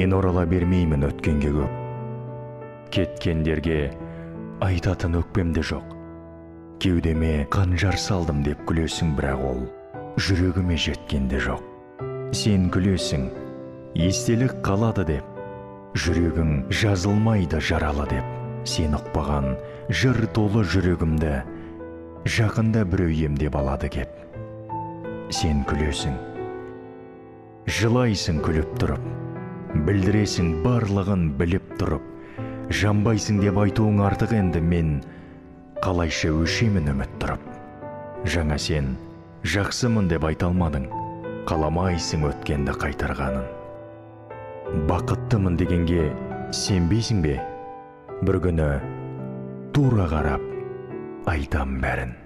Мен орала бермеймін өткенге көп. Кеткендерге айтатын өкпем де жоқ. Кеудеме қанжар салдым деп күлесің, бірақ ол жүрегіме жеткенде жоқ. Сен күлесің, естелік қалады деп, жүрегің жазылмайды жаралы деп. Сен ұқпаған жыр толы жүрегімді жақында біреу емдеп алады кеп. Сен күлесің, жылайсың күліп тұрып, білдіресің барлығын біліп тұрып, жанбайсың деп айтуың артық енді, мен қалайша өшемін үміт тұрып. Жаңа сен жақсымын деп айта алмадың, қаламайсың өткенді қайтарғанын. Бақыттымын дегенге сенбейсің бе? Бір күні тура қарап айтам бәрін.